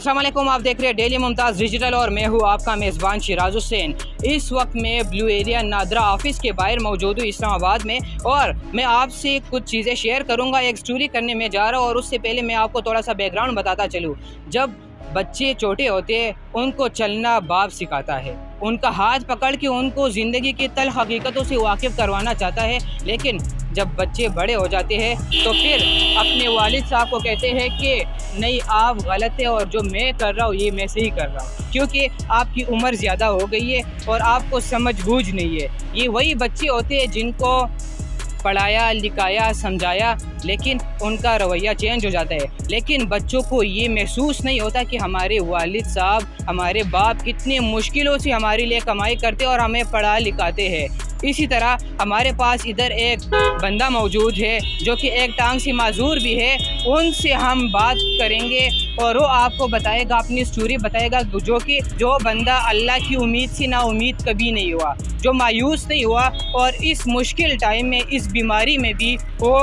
अस्सलाम वालेकुम, आप देख रहे हैं डेली मुमताज़ डिजिटल और मैं हूँ आपका मेज़बान शिराज हुसैन। इस वक्त मैं ब्लू एरिया नादरा ऑफिस के बाहर मौजूद हूँ इस्लामाबाद में, और मैं आपसे कुछ चीज़ें शेयर करूँगा। एक स्टोरी करने में जा रहा हूँ, और उससे पहले मैं आपको थोड़ा सा बैकग्राउंड बताता चलूँ। जब बच्चे छोटे होते हैं उनको चलना बाप सिखाता है, उनका हाथ पकड़ के उनको ज़िंदगी की तल हकीकतों से वाकिफ़ करवाना चाहता है। लेकिन जब बच्चे बड़े हो जाते हैं तो फिर अपने वालिद साहब को कहते हैं कि नहीं, आप गलत है और जो मैं कर रहा हूँ ये मैं सही कर रहा हूँ, क्योंकि आपकी उम्र ज़्यादा हो गई है और आपको समझ बूझ नहीं है। ये वही बच्चे होते हैं जिनको पढ़ाया लिखाया समझाया, लेकिन उनका रवैया चेंज हो जाता है। लेकिन बच्चों को ये महसूस नहीं होता कि हमारे वालिद साहब, हमारे बाप कितनी मुश्किलों से हमारे लिए कमाई करते और हमें पढ़ा लिखाते हैं। इसी तरह हमारे पास इधर एक बंदा मौजूद है जो कि एक टांग से माजूर भी है। उनसे हम बात करेंगे और वो आपको बताएगा, अपनी स्टोरी बताएगा, जो बंदा अल्लाह की उम्मीद से ना उम्मीद कभी नहीं हुआ, जो मायूस नहीं हुआ, और इस मुश्किल टाइम में, इस बीमारी में भी वो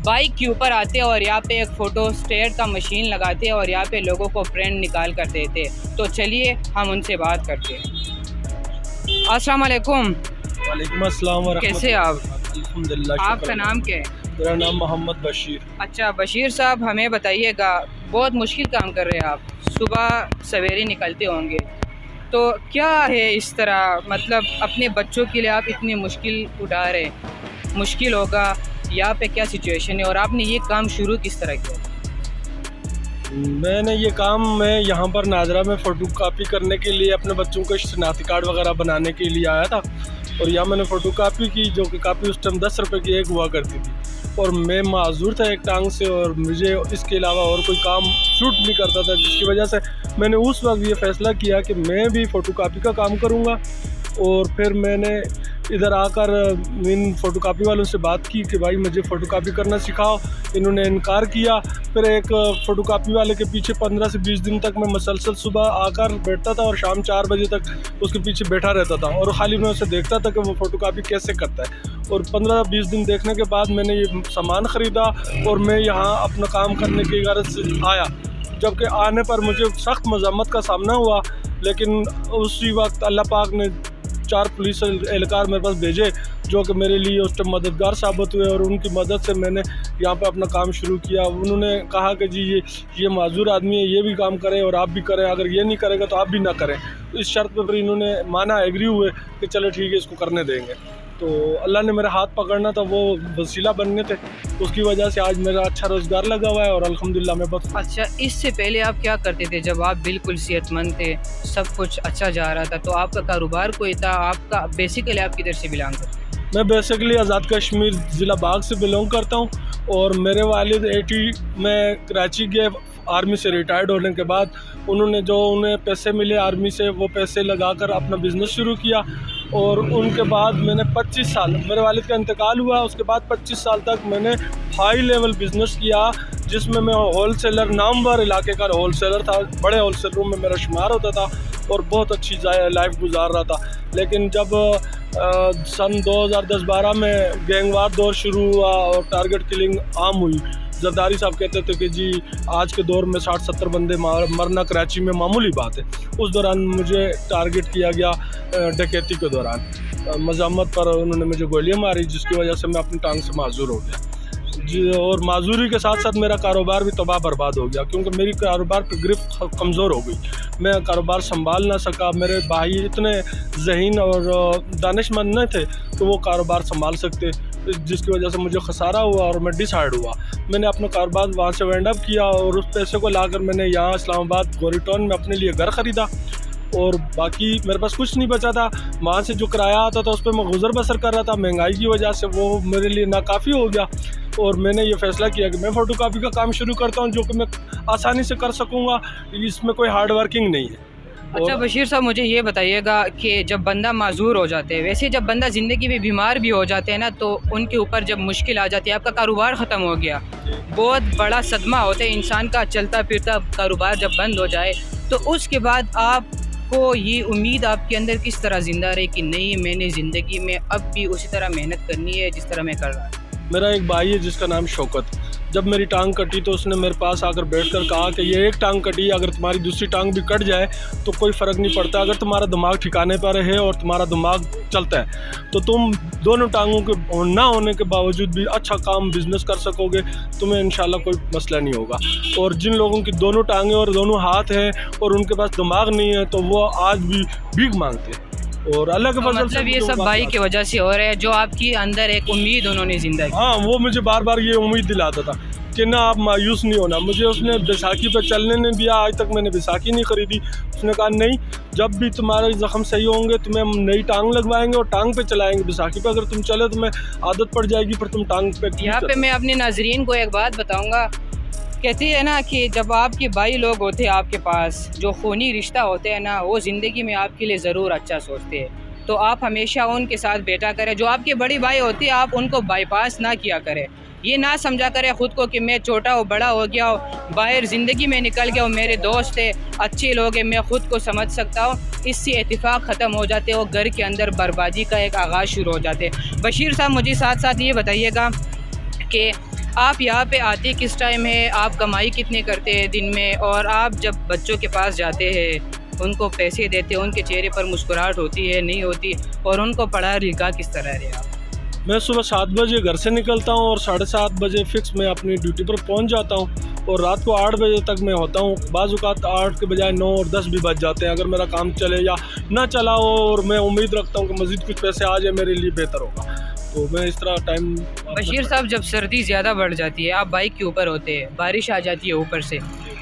बाइक के ऊपर आते और यहाँ पे एक फ़ोटो स्टेट का मशीन लगाते और यहाँ पे लोगों को प्रिंट निकाल कर देते। तो चलिए हम उनसे बात करते हैं। अस्सलाम वालेकुम। वालेकुम अस्सलाम व रहमतुल्लाह। कैसे आप? अल्हम्दुलिल्लाह। आपका नाम क्या है? मेरा नाम मोहम्मद बशीर। अच्छा बशीर साहब, हमें बताइएगा, बहुत मुश्किल काम कर रहे हैं आप, सुबह सवेरे निकलते होंगे, तो क्या है इस तरह, मतलब अपने बच्चों के लिए आप इतनी मुश्किल उठा रहे हैं? मुश्किल होगा, यहाँ पे क्या सिचुएशन है, और आपने ये काम शुरू किस तरह किया? मैं यहाँ पर नादरा में फ़ोटो कापी करने के लिए अपने बच्चों को शनाख्ती कार्ड वगैरह बनाने के लिए आया था, और यहाँ मैंने फ़ोटो कापी की, जो कि कापी उस टाइम 10 रुपये की एक हुआ करती थी, और मैं माजूर था एक टांग से, और मुझे इसके अलावा और कोई काम शूट नहीं करता था, जिसकी वजह से मैंने उस वक्त ये फ़ैसला किया कि मैं भी फ़ोटो कापी का काम करूँगा। और फिर मैंने इधर आकर इन फ़ोटो कापी वालों से बात की कि भाई मुझे फ़ोटो कापी करना सिखाओ। इन्होंने इनकार किया। फिर एक फ़ोटो कापी वाले के पीछे 15 से 20 दिन तक मैं मुसलसल सुबह आकर बैठता था और शाम 4 बजे तक उसके पीछे बैठा रहता था, और खाली मैं उसे देखता था कि वो फ़ोटो कापी कैसे करता है। और 15-20 दिन देखने के बाद मैंने ये सामान ख़रीदा और मैं यहाँ अपना काम करने की गरज से आया। जबकि आने पर मुझे सख्त मज़म्मत का सामना हुआ, लेकिन उसी वक्त अल्लाह पाक ने 4 पुलिस एहलकार मेरे पास भेजे, जो कि मेरे लिए उस टाइम मददगार साबित हुए, और उनकी मदद से मैंने यहाँ पे अपना काम शुरू किया। उन्होंने कहा कि जी ये माजूर आदमी है, ये भी काम करे और आप भी करें, अगर ये नहीं करेगा तो आप भी ना करें। इस शर्त पे फिर इन्होंने माना, एग्री हुए कि चलो ठीक है, इसको करने देंगे। तो अल्लाह ने मेरा हाथ पकड़ना था, वो वसीला बनने थे, उसकी वजह से आज मेरा अच्छा रोज़गार लगा हुआ है, और अल्हम्दुलिल्लाह मैं बहुत। अच्छा, इससे पहले आप क्या करते थे? जब आप बिल्कुल सेहतमंद थे, सब कुछ अच्छा जा रहा था, तो आपका कारोबार कोई था? आपका बेसिकली आप किधर से बिलोंग करते हैं? मैं बेसिकली आज़ाद कश्मीर ज़िला बाग से बिलोंग करता हूँ, और मेरे वालिद 80 में कराची गए आर्मी से रिटायर्ड होने के बाद। उन्होंने जो उन्हें पैसे मिले आर्मी से, वो पैसे लगाकर अपना बिज़नेस शुरू किया, और उनके बाद मैंने 25 साल, मेरे वालिद का इंतकाल हुआ, उसके बाद 25 साल तक मैंने हाई लेवल बिज़नेस किया, जिसमें मैं होल सेलर, नामवर इलाके का होल सेलर था, बड़े होल सेलरों में मेरा शुमार होता था, और बहुत अच्छी लाइफ गुजार रहा था। लेकिन जब सन 2010-12 में गैंगवार दौर शुरू हुआ और टारगेट किलिंग आम हुई, जरदारी साहब कहते थे कि जी आज के दौर में 60-70 बंदे मरना कराची में मामूली बात है। उस दौरान मुझे टारगेट किया गया डकैती के दौरान, मज़ामत पर उन्होंने मुझे गोलियां मारी, जिसकी वजह से मैं अपनी टांग से माजूर हो गया जी। और माजूरी के साथ साथ मेरा कारोबार भी तबाह बर्बाद हो गया, क्योंकि मेरी कारोबार पर गिरफ्त कमज़ोर हो गई, मैं कारोबार संभाल ना सका। मेरे भाई इतने ज़हीन और दानिशमंद न थे तो वो कारोबार संभाल सकते, जिसकी वजह से मुझे खसारा हुआ और मैं डिसहार्ड हुआ। मैंने अपना कारोबार वहाँ से वाइंड अप किया, और उस पैसे को लाकर मैंने यहाँ इस्लामाबाद गोरी टाउन में अपने लिए घर ख़रीदा, और बाकी मेरे पास कुछ नहीं बचा था। वहाँ से जो किराया आता था उस पर मैं गुजर बसर कर रहा था, महंगाई की वजह से वो मेरे लिए नाकाफ़ी हो गया, और मैंने ये फ़ैसला किया कि मैं फ़ोटो कापी का काम शुरू करता हूँ, जो कि मैं आसानी से कर सकूँगा, इसमें कोई हार्ड वर्किंग नहीं है। अच्छा बशीर साहब, मुझे ये बताइएगा कि जब बंदा माजूर हो जाते हैं, वैसे जब बंदा ज़िंदगी में बीमार भी हो जाते हैं ना, तो उनके ऊपर जब मुश्किल आ जाती है, आपका कारोबार ख़त्म हो गया, बहुत बड़ा सदमा होता है इंसान का, चलता फिरता कारोबार जब बंद हो जाए, तो उसके बाद आपको ये उम्मीद आपके अंदर किस तरह ज़िंदा रहे कि नहीं, मैंने ज़िंदगी में अब भी उसी तरह मेहनत करनी है जिस तरह मैं कर रहा हूँ? मेरा एक भाई है जिसका नाम शौकत, जब मेरी टांग कटी तो उसने मेरे पास आकर बैठकर कहा कि ये एक टांग कटी, अगर तुम्हारी दूसरी टांग भी कट जाए तो कोई फ़र्क नहीं पड़ता, अगर तुम्हारा दिमाग ठिकाने पर है और तुम्हारा दिमाग चलता है तो तुम दोनों टांगों के ना होने के बावजूद भी अच्छा काम बिजनेस कर सकोगे, तुम्हें इंशाल्लाह कोई मसला नहीं होगा। और जिन लोगों की दोनों टांगें और दोनों हाथ हैं और उनके पास दिमाग नहीं है तो वो आज भी भीख मांगते हैं। और अल्लाह के फजल से मतलब ये सब भाई की वजह से हो रहा है, जो आपकी अंदर एक उम्मीद उन्होंने जिंदा की। हाँ, वो मुझे बार बार ये उम्मीद दिलाता था कि ना आप मायूस नहीं होना। मुझे उसने बैसाखी पर चलने नहीं दिया, आज तक मैंने बैसाखी नहीं खरीदी। उसने कहा नहीं, जब भी तुम्हारे ज़ख्म सही होंगे तुम्हें हम नई टांग लगवाएंगे और टांग पे चलाएंगे। बैसाखी पर अगर तुम चले तुम्हें आदत पड़ जाएगी, फिर तुम टांग पे। यहाँ पे मैं अपने नाजरीन को एक बात बताऊँगा, कहती है ना कि जब आपके भाई लोग होते हैं आपके पास, जो खूनी रिश्ता होते हैं ना, वो ज़िंदगी में आपके लिए ज़रूर अच्छा सोचते हैं। तो आप हमेशा उनके साथ बैठा करें। जो आपके बड़ी भाई होती है आप उनको बाईपास ना किया करें। ये ना समझा करें ख़ुद को कि मैं छोटा हो, बड़ा हो गया हो, बाहर ज़िंदगी में निकल गया हूँ, मेरे दोस्त है, अच्छे लोग हैं, मैं ख़ुद को समझ सकता हूँ। इससे इत्तेफाक ख़त्म हो जाते हैं और घर के अंदर बर्बादी का एक आगाज़ शुरू हो जाते हैं। बशीर साहब, मुझे साथ साथ ये बताइएगा कि आप यहाँ पे आते किस टाइम है, आप कमाई कितने करते हैं दिन में, और आप जब बच्चों के पास जाते हैं उनको पैसे देते हैं, उनके चेहरे पर मुस्कुराहट होती है नहीं होती, और उनको पढ़ा लिखा किस तरह रहे आप? मैं सुबह 7 बजे घर से निकलता हूँ और 7:30 बजे फिक्स मैं अपनी ड्यूटी पर पहुँच जाता हूँ और रात को 8 बजे तक मैं होता हूँ। बाज़ औक़ात 8 के बजाय 9 और 10 भी बज जाते हैं अगर मेरा काम चले या ना चला हो और मैं उम्मीद रखता हूँ कि मज़ीद कुछ पैसे आ जाए मेरे लिए बेहतर होगा, तो मैं इस तरह टाइम। बशीर साहब, जब सर्दी ज़्यादा बढ़ जाती है, आप बाइक के ऊपर होते हैं, बारिश आ जाती है ऊपर से,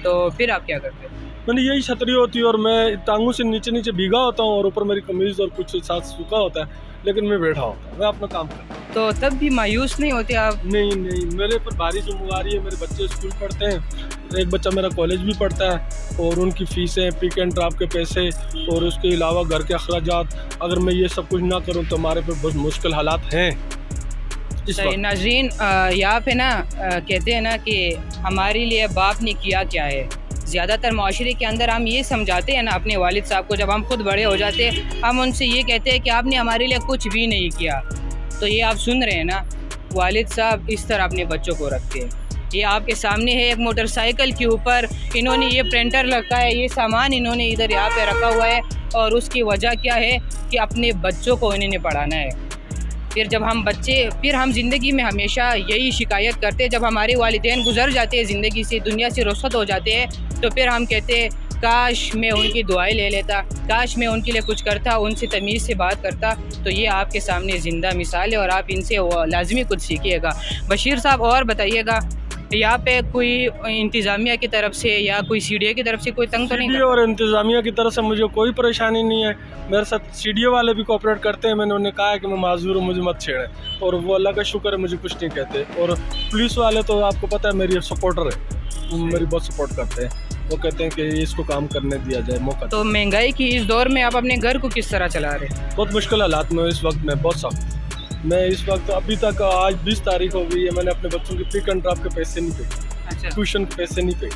तो फिर आप क्या करते हैं? मैंने यही छतरी होती है और मैं टांगों से नीचे नीचे भीगा होता हूँ और ऊपर मेरी कमीज़ और कुछ साथ सूखा होता है, लेकिन मैं बैठा होता हूँ, मैं अपना काम करता हूँ। तो तब भी मायूस नहीं होते आप? नहीं, मेरे पर भारी जिम्मेदारी है। मेरे बच्चे स्कूल पढ़ते हैं, एक बच्चा मेरा कॉलेज भी पढ़ता है और उनकी फ़ीसें, पिक एंड ड्रॉप के पैसे और उसके अलावा घर के अखराजात, अगर मैं ये सब कुछ ना करूँ तो हमारे पे बहुत मुश्किल हालात हैं इस वक्त। नाज़रीन, यहाँ पे ना कहते हैं ना कि हमारे लिए बाप ने किया क्या है। ज़्यादातर माशरे के अंदर हम ये समझाते हैं ना अपने वालिद साहब को, जब हम खुद बड़े हो जाते हैं हम उनसे ये कहते हैं कि आपने हमारे लिए कुछ भी नहीं किया। तो ये आप सुन रहे हैं ना, वालिद साहब इस तरह अपने बच्चों को रखते हैं। ये आपके सामने है, एक मोटरसाइकिल के ऊपर इन्होंने ये प्रिंटर रखा है, ये सामान इन्होंने इधर यहाँ पे रखा हुआ है, और उसकी वजह क्या है कि अपने बच्चों को इन्होंने पढ़ाना है। फिर हम ज़िंदगी में हमेशा यही शिकायत करते हैं, जब हमारे वालिदैन गुज़र जाते हैं ज़िंदगी से, दुनिया से रुखसत हो जाते हैं, तो फिर हम कहते हैं काश मैं उनकी दुआएं ले लेता, काश मैं उनके लिए कुछ करता, उनसे तमीज़ से बात करता। तो ये आपके सामने ज़िंदा मिसाल है और आप इनसे लाजमी कुछ सीखिएगा। बशीर साहब, और बताइएगा, यहाँ पे कोई इंतज़ामिया की तरफ से या कोई सीडीए की तरफ से कोई तंग तो नहीं? सीडीए और इंतज़ामिया की तरफ से मुझे कोई परेशानी नहीं है। मेरे साथ सीडीए वाले भी कोऑपरेट करते हैं। मैंने उन्हें कहा है कि मैं माजूर हूँ, मुझे मत छेड़ें, और वो अल्लाह का शुक्र है मुझे कुछ नहीं कहते। और पुलिस वाले तो आपको पता है मेरी सपोर्टर है, मेरी बहुत सपोर्ट करते हैं। वो कहते हैं कि इसको काम करने दिया जाए, मौका। तो महंगाई की इस दौर में आप अपने घर को किस तरह चला रहे हैं? बहुत मुश्किल हालात में इस वक्त, मैं बहुत सख्त। मैं इस वक्त अभी तक, आज 20 तारीख हो गई है, मैंने अपने बच्चों के पिक एंड ड्रॉप के पैसे नहीं पे, अच्छा, ट्यूशन के पैसे नहीं पे।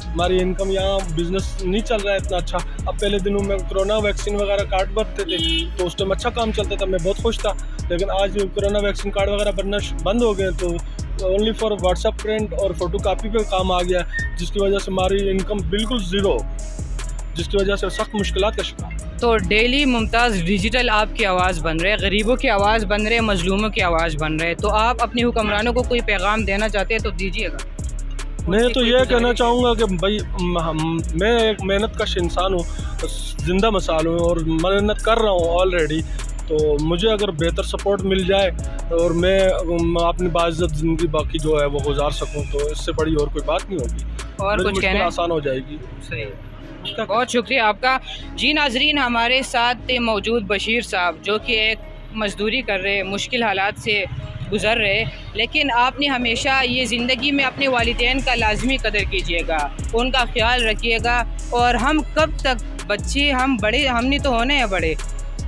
हमारी इनकम यहाँ, बिजनेस नहीं चल रहा है इतना अच्छा। अब पहले दिनों में कोरोना वैक्सीन वगैरह कार्ड बनते थे तो उस टाइम अच्छा काम चलता था, मैं बहुत खुश था। लेकिन आज कोरोना वैक्सीन कार्ड वगैरह बनना बंद हो गए तो ओनली फॉर व्हाट्सएप प्रिंट और फ़ोटो कापी पे काम आ गया, जिसकी वजह से हमारी इनकम बिल्कुल ज़ीरो, जिसकी वजह से सख्त मुश्किलात का शिकार। तो डेली मुमताज़ डिजिटल आपकी आवाज़ बन रहे, गरीबों की आवाज़ बन रहे, मजलूमों की आवाज़ बन रहे, तो आप अपने हुक्मरानों को कोई पैगाम देना चाहते हैं तो दीजिएगा। मैं तो ये कहना चाहूँगा कि भाई मैं एक मेहनत कश इंसान हूँ, ज़िंदा मिसाल हूँ और मेहनत कर रहा हूँ ऑलरेडी। तो मुझे अगर बेहतर सपोर्ट मिल जाए और मैं अपनी बाइज़्ज़त ज़िंदगी बाकी जो है वो गुजार सकूँ, तो इससे बड़ी और कोई बात नहीं होगी और कुछ कहना आसान हो जाएगी। सही, बहुत शुक्रिया आपका। जी नाजरीन, हमारे साथ थे मौजूद बशीर साहब, जो कि एक मजदूरी कर रहे, मुश्किल हालात से गुज़र रहे, लेकिन आपने हमेशा ये ज़िंदगी में अपने वालिदैन का लाजमी कदर कीजिएगा, उनका ख्याल रखिएगा। और हम कब तक बच्चे, हम बड़े, हमने तो होने हैं बड़े,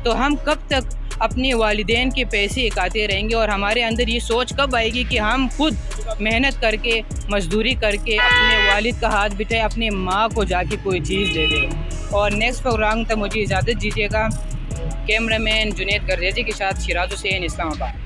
तो हम कब तक अपने वालिदैन के पैसे इकाते रहेंगे और हमारे अंदर ये सोच कब आएगी कि हम खुद मेहनत करके, मजदूरी करके अपने वालिद का हाथ बिठाए, अपने माँ को जाके कोई चीज़ दे दें। और नेक्स्ट प्रोग्राम तक मुझे इजाज़त दीजिएगा। कैमरामैन जुनेद गर्देजी के साथ शिराज हुसैन, इस्लामाबाद।